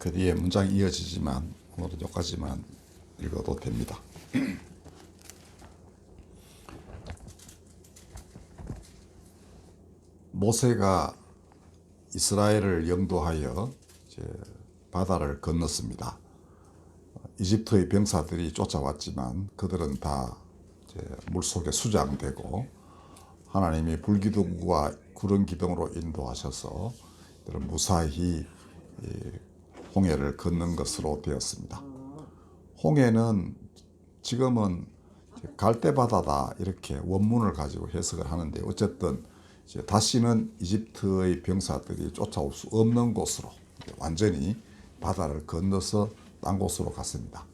그 뒤에 문장이 이어지지만 오늘은 여기까지만 읽어도 됩니다. 모세가 이스라엘을 영도하여 이제 바다를 건넜습니다. 이집트의 병사들이 쫓아왔지만 그들은 다 이제 물속에 수장되고 하나님이 불기둥과 구름 기둥으로 인도하셔서 그들은 무사히 홍해를 건넌 것으로 되었습니다. 홍해는 지금은 갈대바다다 이렇게 원문을 가지고 해석을 하는데 어쨌든 이제 다시는 이집트의 병사들이 쫓아올 수 없는 곳으로 완전히 바다를 건너서 딴 곳으로 갔습니다.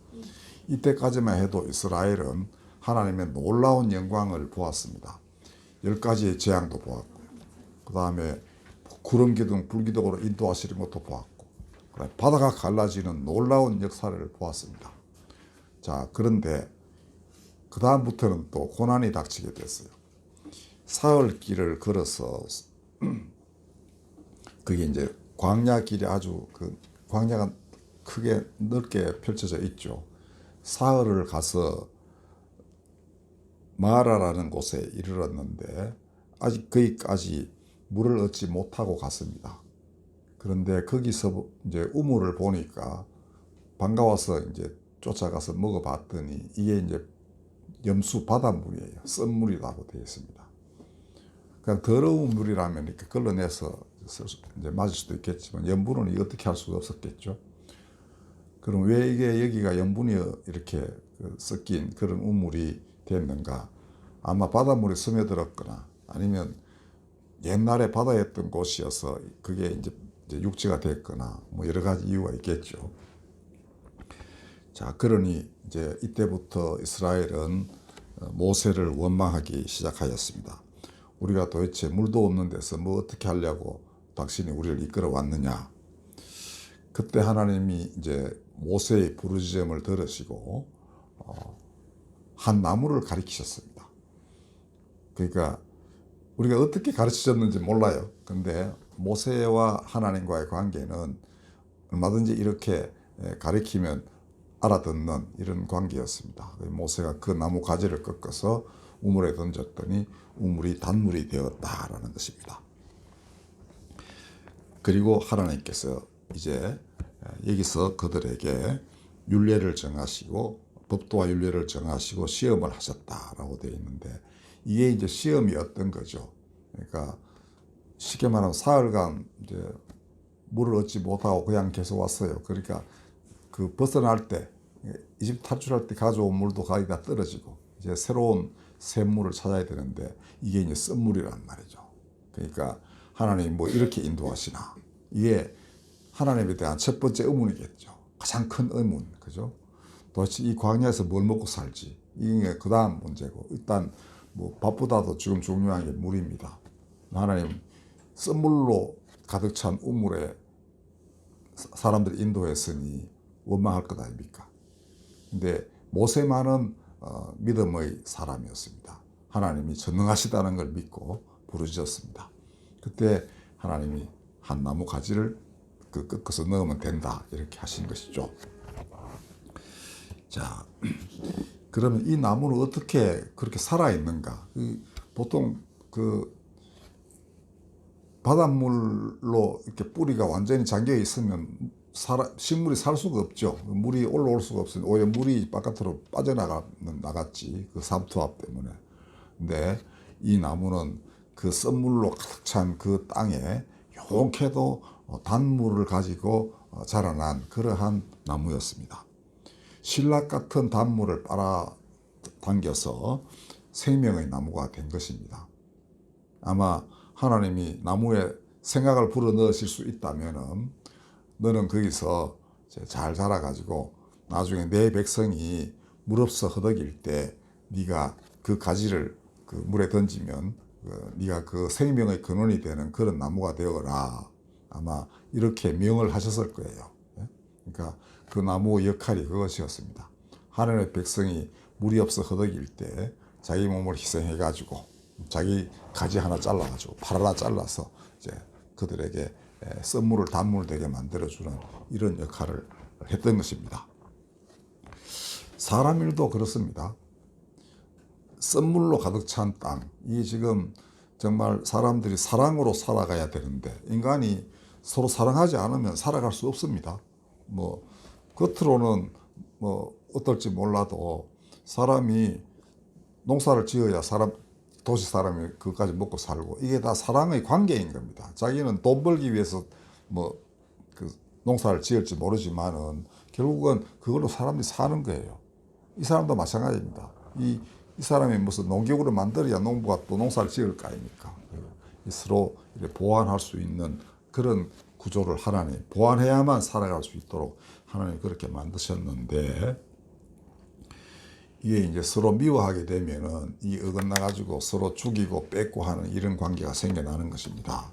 이때까지만 해도 이스라엘은 하나님의 놀라운 영광을 보았습니다. 10가지의 재앙도 보았고 그 다음에 구름 기둥, 불기둥으로 인도하시는 것도 보았고 바다가 갈라지는 놀라운 역사를 보았습니다. 자, 그런데 그 다음부터는 또 고난이 닥치게 됐어요. 사흘 길을 걸어서 그게 이제 광야 길이 아주 광야가 크게 넓게 펼쳐져 있죠. 사흘을 가서 마라라는 곳에 이르렀는데 아직 거기까지 물을 얻지 못하고 갔습니다. 그런데 거기서 이제 우물을 보니까 반가워서 이제 쫓아가서 먹어봤더니 이게 이제 염수 바닷물이에요. 쓴 물이라고 되어 있습니다. 그냥 더러운 물이라면 이렇게 걸러내서 이제 맞을 수도 있겠지만 염분은 어떻게 할 수가 없었겠죠. 그럼 왜 이게 여기가 염분이 이렇게 섞인 그런 우물이 됐는가? 아마 바닷물이 스며들었거나 아니면 옛날에 바다였던 곳이어서 그게 이제 육지가 됐거나 뭐 여러 가지 이유가 있겠죠. 자, 그러니 이제 이때부터 이스라엘은 모세를 원망하기 시작하였습니다. 우리가 도대체 물도 없는 데서 뭐 어떻게 하려고 당신이 우리를 이끌어 왔느냐. 그때 하나님이 이제 모세의 부르짖음을 들으시고 한 나무를 가리키셨습니다. 그러니까 우리가 어떻게 가르치셨는지 몰라요. 근데 모세와 하나님과의 관계는 얼마든지 이렇게 가리키면 알아듣는 이런 관계였습니다. 모세가 그 나무 가지를 꺾어서 우물에 던졌더니 우물이 단물이 되었다라는 것입니다. 그리고 하나님께서 이제 여기서 그들에게 율례를 정하시고 법도와 율례를 정하시고 시험을 하셨다라고 되어 있는데 이게 이제 시험이 어떤 거죠. 그러니까 쉽게 말하면 사흘간 이제 물을 얻지 못하고 그냥 계속 왔어요. 그러니까 그 벗어날 때 이집트 탈출할 때 가져온 물도 거의 다 떨어지고 이제 새로운 샘물을 찾아야 되는데 이게 이제 쓴물이란 말이죠. 그러니까 하나님이 뭐 이렇게 인도하시나. 이게 하나님에 대한 첫 번째 의문이겠죠. 가장 큰 의문, 그죠? 도대체 이 광야에서 뭘 먹고 살지? 이게 그 다음 문제고, 일단 뭐 밥보다도 지금 중요한 게 물입니다. 하나님 쓴물로 가득 찬 우물에 사람들이 인도했으니 원망할 것 아닙니까? 근데 모세만은 믿음의 사람이었습니다. 하나님이 전능하시다는 걸 믿고 부르짖었습니다. 그때 하나님이 한 나무 가지를 꺾어서 넣으면 된다 이렇게 하신 것이죠. 자, 그러면 이 나무는 어떻게 그렇게 살아있는가? 보통 바닷물로 이렇게 뿌리가 완전히 잠겨 있으면 식물이 살 수가 없죠. 물이 올라올 수가 없으니 오히려 물이 바깥으로 빠져나갔지. 그 삼투압 때문에. 근데 이 나무는 그 썬물로 가득 찬 그 땅에 용케도 단물을 가지고 자라난 그러한 나무였습니다. 신락 같은 단물을 빨아당겨서 생명의 나무가 된 것입니다. 아마 하나님이 나무에 생각을 불어넣으실 수 있다면 너는 거기서 잘 자라가지고 나중에 내 백성이 물 없어 허덕일 때 네가 그 가지를 그 물에 던지면 네가 그 생명의 근원이 되는 그런 나무가 되어라. 아마 이렇게 명을 하셨을 거예요. 그러니까 그 나무 역할이 그것이었습니다. 하나님의 백성이 물이 없어 허덕일 때 자기 몸을 희생해가지고 자기 가지 하나 잘라가지고 팔 하나 잘라서 이제 그들에게 썬물을 단물되게 만들어주는 이런 역할을 했던 것입니다. 사람 일도 그렇습니다. 썬물로 가득 찬 땅, 이게 지금 정말 사람들이 사랑으로 살아가야 되는데 인간이 서로 사랑하지 않으면 살아갈 수 없습니다. 뭐 겉으로는 뭐 어떨지 몰라도 사람이 농사를 지어야 도시 사람이 그것까지 먹고 살고, 이게 다 사랑의 관계인 겁니다. 자기는 돈 벌기 위해서 뭐 그 농사를 지을지 모르지만은 결국은 그걸로 사람들이 사는 거예요. 이 사람도 마찬가지입니다. 이 사람이 무슨 농기구를 만들어야 농부가 또 농사를 지을 거 아닙니까? 서로 보완할 수 있는 그런 구조를 하나님, 보완해야만 살아갈 수 있도록 하나님 그렇게 만드셨는데, 이게 이제 서로 미워하게 되면은 이 어긋나 가지고 서로 죽이고 뺏고 하는 이런 관계가 생겨나는 것입니다.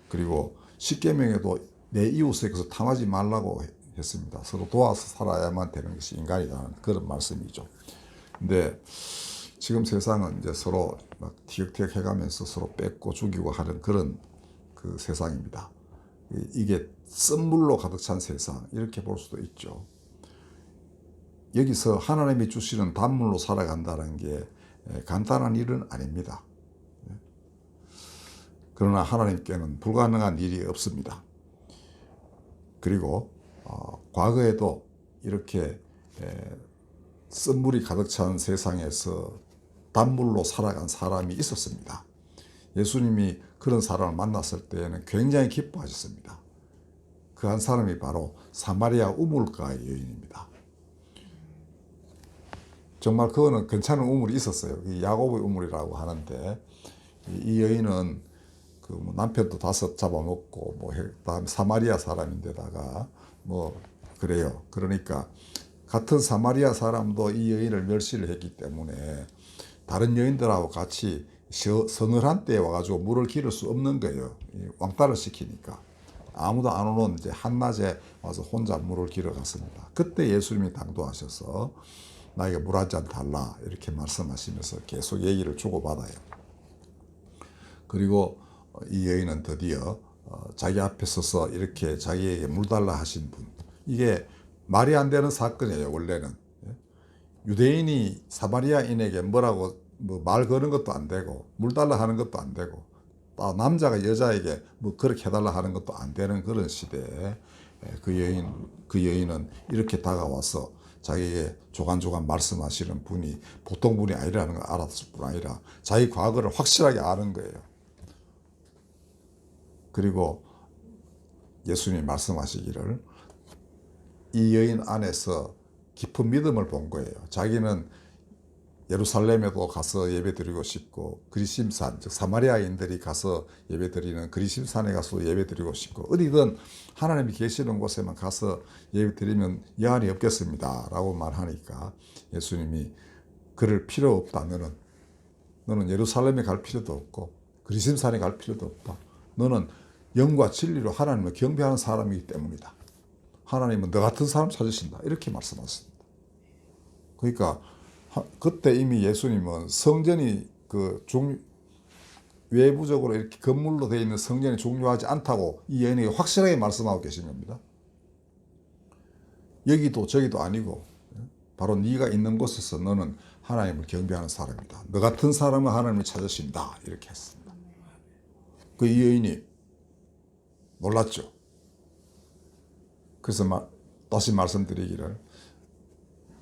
그리고 십계명에도 내 이웃에게서 탐하지 말라고 했습니다. 서로 도와서 살아야만 되는 것이 인간이라는 그런 말씀이죠. 근데 지금 세상은 이제 서로 막 티격태격 해가면서 서로 뺏고 죽이고 하는 그런 그 세상입니다. 이게 썬물로 가득 찬 세상, 이렇게 볼 수도 있죠. 여기서 하나님이 주시는 단물로 살아간다는 게 간단한 일은 아닙니다. 그러나 하나님께는 불가능한 일이 없습니다. 그리고 과거에도 이렇게 썬물이 가득 찬 세상에서 단물로 살아간 사람이 있었습니다. 예수님이 그런 사람을 만났을 때에는 굉장히 기뻐하셨습니다. 그 한 사람이 바로 사마리아 우물가의 여인입니다. 정말 그거는 괜찮은 우물이 있었어요. 야곱의 우물이라고 하는데, 이 여인은 그 남편도 5 잡아먹고 그다음에 사마리아 사람인데다가 그래요. 그러니까 같은 사마리아 사람도 이 여인을 멸시를 했기 때문에 다른 여인들하고 같이 서늘한 때에 와가지고 물을 기를 수 없는 거예요. 왕따를 시키니까. 아무도 안 오는 이제 한낮에 와서 혼자 물을 기러 갔습니다. 그때 예수님이 당도하셔서 나에게 물 한 잔 달라 이렇게 말씀하시면서 계속 얘기를 주고받아요. 그리고 이 여인은 드디어 자기 앞에 서서 이렇게 자기에게 물 달라 하신 분, 이게 말이 안 되는 사건이에요. 원래는 유대인이 사마리아인에게 뭐라고 말 거는 것도 안 되고 물 달라 하는 것도 안 되고, 또 남자가 여자에게 그렇게 해달라 하는 것도 안 되는 그런 시대에 그 여인은 이렇게 다가와서 자기에게 조간조간 말씀하시는 분이 보통 분이 아니라는 걸 알았을 뿐 아니라 자기 과거를 확실하게 아는 거예요. 그리고 예수님이 말씀하시기를 이 여인 안에서 깊은 믿음을 본 거예요. 자기는 예루살렘에도 가서 예배드리고 싶고, 그리심산, 즉 사마리아인들이 가서 예배드리는 그리심산에 가서 예배드리고 싶고, 어디든 하나님이 계시는 곳에만 가서 예배드리면 여한이 없겠습니다 라고 말하니까 예수님이 그럴 필요 없다. 너는 예루살렘에 갈 필요도 없고 그리심산에 갈 필요도 없다. 너는 영과 진리로 하나님을 경배하는 사람이기 때문이다. 하나님은 너 같은 사람 찾으신다. 이렇게 말씀하셨습니다. 그러니까 그때 이미 예수님은 성전이 외부적으로 이렇게 건물로 되어 있는 성전이 중요하지 않다고 이 여인에게 확실하게 말씀하고 계신 겁니다. 여기도 저기도 아니고 바로 네가 있는 곳에서 너는 하나님을 경배하는 사람이다. 너 같은 사람은 하나님을 찾으신다. 이렇게 했습니다. 이 여인이 놀랐죠. 그래서 다시 말씀드리기를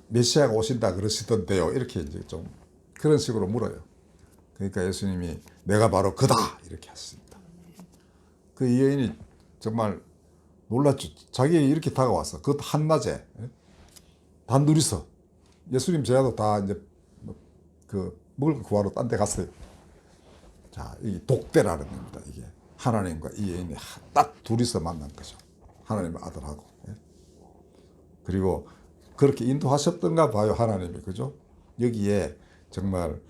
메시아가 오신다 그러시던데요. 이렇게 이제 좀 그런 식으로 물어요. 그러니까 예수님이 내가 바로 그다 이렇게 하셨습니다. 이 여인이 정말 놀랐죠. 자기에게 이렇게 다가와서 그것도 한낮에 단둘이서 예수님 제자도 다 이제 먹을 거 구하러 딴 데 갔어요. 자, 이 독대라는 겁니다. 이게 하나님과 이 여인이 딱 둘이서 만난 거죠. 하나님의 아들하고. 그리고 그렇게 인도하셨던가 봐요. 하나님이. 그죠? 여기에 정말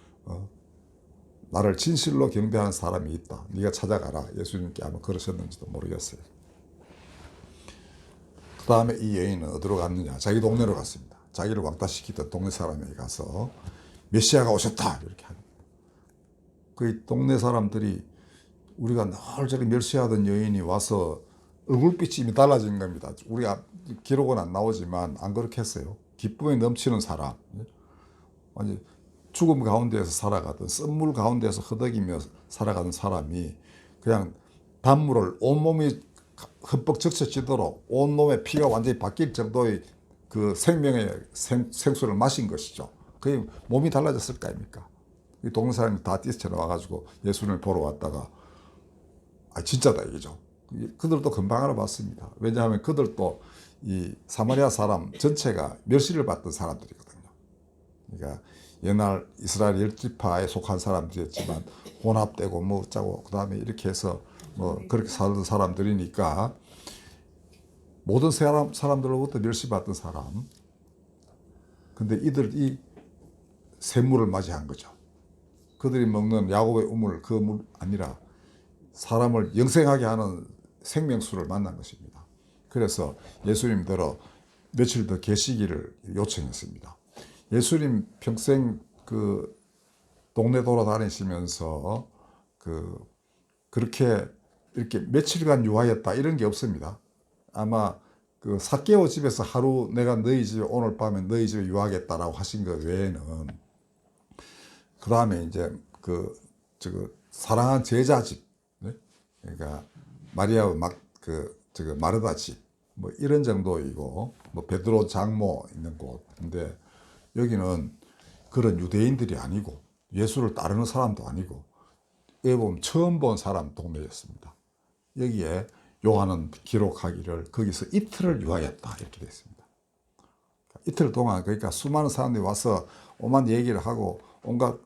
나를 진실로 경배하는 사람이 있다. 네가 찾아가라. 예수님께 아마 그러셨는지도 모르겠어요. 그 다음에 이 여인은 어디로 갔느냐. 자기 동네로 갔습니다. 자기를 왕따시키던 동네 사람에게 가서 메시아가 오셨다. 이렇게 합니다. 그 동네 사람들이 우리가 늘 저렇게 멸시하던 여인이 와서 얼굴빛이 이미 달라진 겁니다. 우리가 기록은 안 나오지만 안 그렇게 했어요. 기쁨에 넘치는 사람, 아니 죽음 가운데에서 살아가던 쓴물 가운데서 허덕이며 살아가는 사람이 그냥 단물을 온몸이 흠뻑 적셔지도록 온몸의 피가 완전히 바뀔 정도의 그 생명의 생수를 마신 것이죠. 그게 몸이 달라졌을 거 아닙니까? 이 동네 사람이 다 뛰쳐나와가지고 예수님을 보러 왔다가 진짜다 이거죠. 그들도 금방 알아봤습니다. 왜냐하면 그들도 이 사마리아 사람 전체가 멸시를 받던 사람들이거든요. 그러니까 옛날 이스라엘 10지파에 속한 사람들이었지만 혼합되고 뭐 어쩌고 그 다음에 이렇게 해서 뭐 그렇게 살던 사람들이니까 모든 사람들로부터 멸시받던 사람. 근데 이들이 샘물을 맞이한 거죠. 그들이 먹는 야곱의 우물, 그 물 아니라 사람을 영생하게 하는 생명수를 만난 것입니다. 그래서 예수님들어 며칠 더 계시기를 요청했습니다. 예수님 평생 그 동네 돌아다니시면서 그렇게 이렇게 며칠간 유하였다 이런 게 없습니다. 아마 그 삭개오 집에서 하루 내가 너희 집에 오늘 밤에 너희 집에 유하겠다라고 하신 것 외에는 그 다음에 이제 사랑한 제자 집, 네? 그러니까 마리아와 마르다 집, 뭐 이런 정도이고, 뭐 베드로 장모 있는 곳. 근데 여기는 그런 유대인들이 아니고 예수를 따르는 사람도 아니고 여기 보면 처음 본 사람 동네였습니다. 여기에 요한은 기록하기를 거기서 이틀을 유하였다 이렇게 되어 있습니다. 이틀 동안 그러니까 수많은 사람들이 와서 오만 얘기를 하고 온갖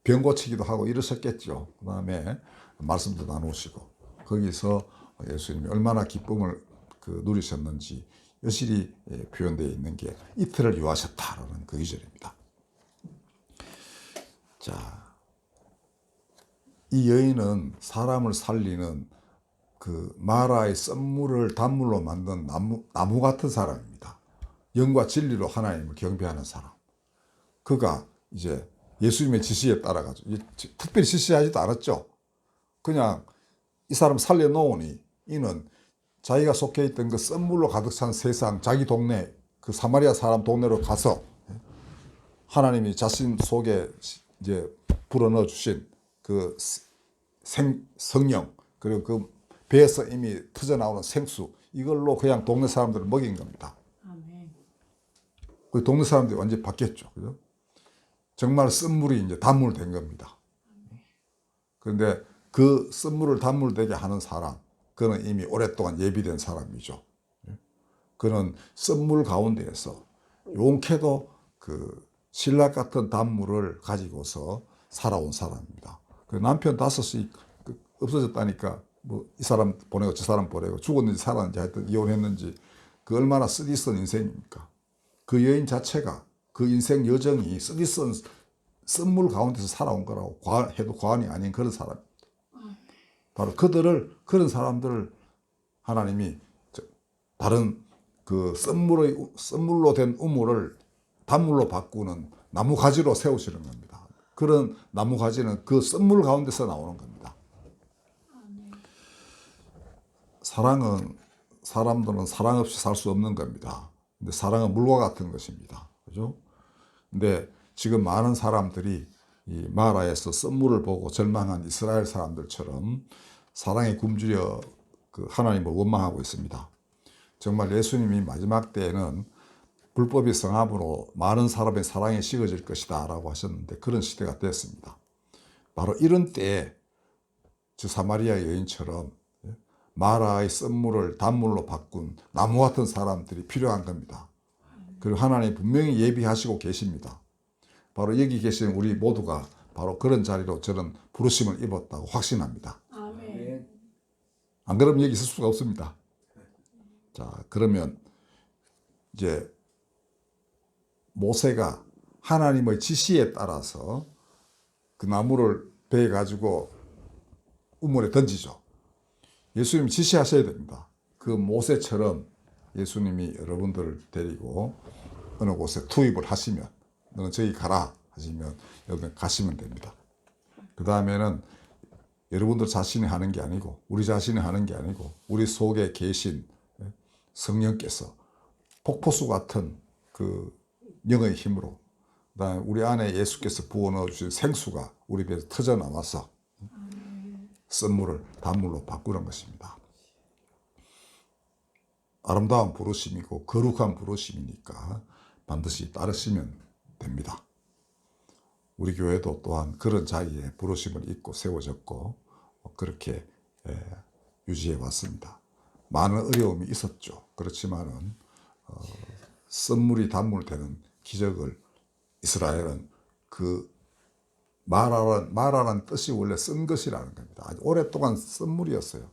병 고치기도 하고 이러셨겠죠. 그 다음에 말씀도 나누시고 거기서 예수님이 얼마나 기쁨을 누리셨는지 여실히 표현되어 있는 게 이틀을 유하셨다라는 그 2절입니다. 자, 이 여인은 사람을 살리는 그 마라의 썬물을 단물로 만든 나무 같은 사람입니다. 영과 진리로 하나님을 경배하는 사람. 그가 이제 예수님의 지시에 따라가지고 특별히 지시하지도 않았죠. 그냥 이 사람 살려놓으니 이는 자기가 속해 있던 그 썬물로 가득 찬 세상 자기 동네 그 사마리아 사람 동네로 가서 하나님이 자신 속에 이제 불어넣어 주신 그 성령 그리고 그 배에서 이미 터져나오는 생수 이걸로 그냥 동네 사람들을 먹인 겁니다. 아멘. 그 동네 사람들이 완전히 바뀌었죠. 그죠? 정말 썬물이 이제 단물된 겁니다. 그런데 그 썬물을 단물되게 하는 사람, 그는 이미 오랫동안 예비된 사람이죠. 그는 썬물 가운데에서 용케도 그 신라 같은 단물을 가지고서 살아온 사람입니다. 그 남편 5이 없어졌다니까 뭐 이 사람 보내고 저 사람 보내고 죽었는지 살았는지 하여튼 이혼했는지 그 얼마나 쓰디쓴 인생입니까? 그 여인 자체가 그 인생 여정이 쓰디쓴 썬물 가운데서 살아온 거라고 해도 과언이 아닌 그런 사람입니다. 바로 그런 사람들을 하나님이 다른 그 썬물로 된 우물을 단물로 바꾸는 나무 가지로 세우시는 겁니다. 그런 나무 가지는 그 썬물 가운데서 나오는 겁니다. 사랑은 사람들은 사랑 없이 살 수 없는 겁니다. 근데 사랑은 물과 같은 것입니다. 그죠? 근데 지금 많은 사람들이 이 마라에서 썬물을 보고 절망한 이스라엘 사람들처럼 사랑에 굶주려 그 하나님을 원망하고 있습니다. 정말 예수님이 마지막 때에는 불법이 성함으로 많은 사람의 사랑에 식어질 것이다 라고 하셨는데 그런 시대가 됐습니다. 바로 이런 때에 저 사마리아 여인처럼 마라의 썬물을 단물로 바꾼 나무 같은 사람들이 필요한 겁니다. 그리고 하나님 분명히 예비하시고 계십니다. 바로 여기 계신 우리 모두가 바로 그런 자리로 저는 부르심을 입었다고 확신합니다. 아멘. 안 그러면 여기 있을 수가 없습니다. 자, 그러면 이제 모세가 하나님의 지시에 따라서 그 나무를 배에 가지고 우물에 던지죠. 예수님이 지시하셔야 됩니다. 그 모세처럼 예수님이 여러분들을 데리고 어느 곳에 투입을 하시면 너는 저기 가라 하시면 여러분 가시면 됩니다. 그 다음에는 여러분들 자신이 하는 게 아니고 우리 자신이 하는 게 아니고 우리 속에 계신 성령께서 폭포수 같은 그 영의 힘으로 그다음에 우리 안에 예수께서 부어 넣어주신 생수가 우리 배에서 터져 나와서 쓴물을 단물로 바꾸는 것입니다. 아름다운 부르심이고 거룩한 부르심이니까 반드시 따르시면 됩니다. 우리 교회도 또한 그런 자리에 부르심을 입고 세워졌고 그렇게 유지해 왔습니다. 많은 어려움이 있었죠. 그렇지만은 쓴물이 단물되는 기적을 이스라엘은 그 마라라는 뜻이 원래 쓴 것이라는 겁니다. 아주 오랫동안 쓴 물이었어요.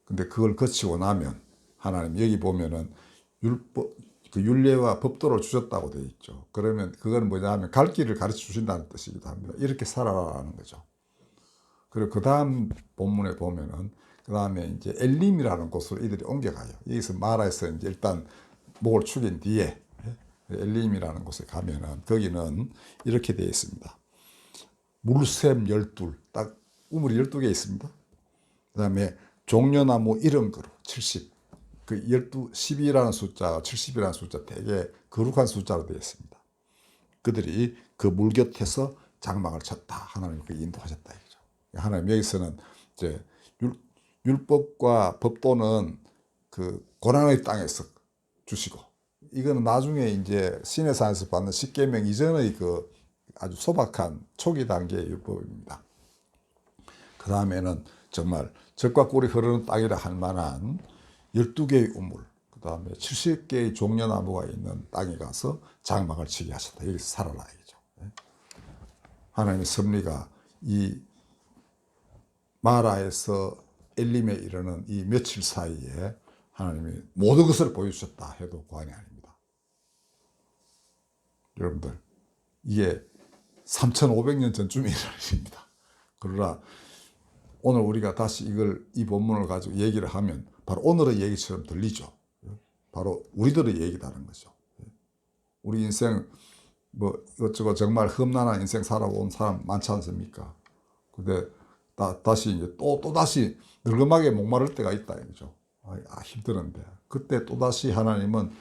근데 그걸 거치고 나면 하나님 여기 보면은 율법, 그 율례와 법도를 주셨다고 되어 있죠. 그러면 그건 뭐냐 하면 갈 길을 가르쳐 주신다는 뜻이기도 합니다. 이렇게 살아라는 거죠. 그리고 그 다음 본문에 보면은 그 다음에 이제 엘림이라는 곳으로 이들이 옮겨가요. 여기서 마라에서 이제 일단 목을 축인 뒤에 엘림이라는 곳에 가면은 거기는 이렇게 되어 있습니다. 물샘 12, 딱 우물이 12개 있습니다. 그 다음에 종려나무 70그루 70. 그 12라는 숫자가 70이라는 숫자 되게 거룩한 숫자로 되어 있습니다. 그들이 그 물 곁에서 장막을 쳤다. 하나님 그 인도하셨다. 이거죠. 하나님 여기서는 이제 율법과 법도는 그 고난의 땅에서 주시고 이거는 나중에 이제 시내산에서 받는 십계명 이전의 그 아주 소박한 초기 단계의 율법입니다. 그 다음에는 정말 젖과 꿀이 흐르는 땅이라 할 만한 12개의 우물, 그 다음에 70개의 종려나무가 있는 땅에 가서 장막을 치게 하셨다. 여기서 살아라 이거죠. 하나님의 섭리가 이 마라에서 엘림에 이르는 이 며칠 사이에 하나님이 모든 것을 보여주셨다 해도 과언이 아닙니다. 여러분들 이게 3,500년 전쯤에 일어난 일입니다. 그러나 오늘 우리가 다시 이 본문을 가지고 얘기를 하면 바로 오늘의 얘기처럼 들리죠. 바로 우리들의 얘기다는 거죠. 우리 인생 뭐 이것저것 정말 험난한 인생 살아온 사람 많지 않습니까? 근데 다시 이제 또 다시 늙음하게 목마를 때가 있다 이거죠. 힘드는데 그때 또 다시 하나님은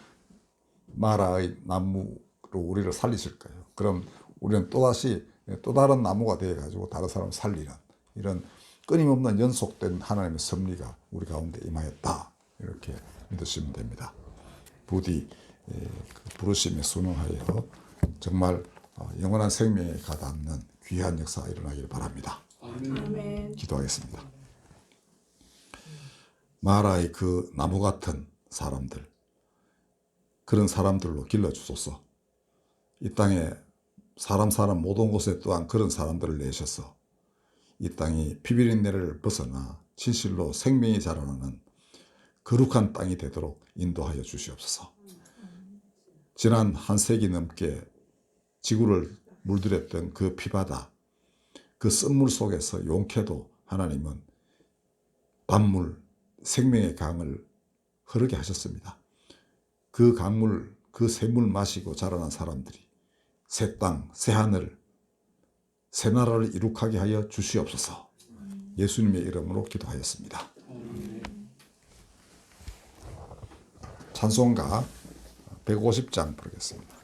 마라의 나무로 우리를 살리실 거예요. 그럼 우리는 또 다시 또 다른 나무가 되어 가지고 다른 사람을 살리는 이런 끊임없는 연속된 하나님의 섭리가 우리 가운데 임하였다. 이렇게 믿으시면 됩니다. 부디 그 부르심에 순응하여 정말 영원한 생명에 가닿는 귀한 역사가 일어나기를 바랍니다. 아멘. 기도하겠습니다. 마라의 그 나무 같은 사람들, 그런 사람들로 길러주소서. 이 땅에 사람 모든 곳에 또한 그런 사람들을 내셔서 이 땅이 비비린내를 벗어나 진실로 생명이 자라나는 거룩한 땅이 되도록 인도하여 주시옵소서. 지난 한 세기 넘게 지구를 물들였던 그 피바다, 그 쓴물 속에서 용케도 하나님은 단물, 생명의 강을 흐르게 하셨습니다. 그 강물, 그 샘물 마시고 자라난 사람들이 새 땅, 새 하늘, 새 나라를 이룩하게 하여 주시옵소서. 예수님의 이름으로 기도하였습니다. 찬송가 150장 부르겠습니다.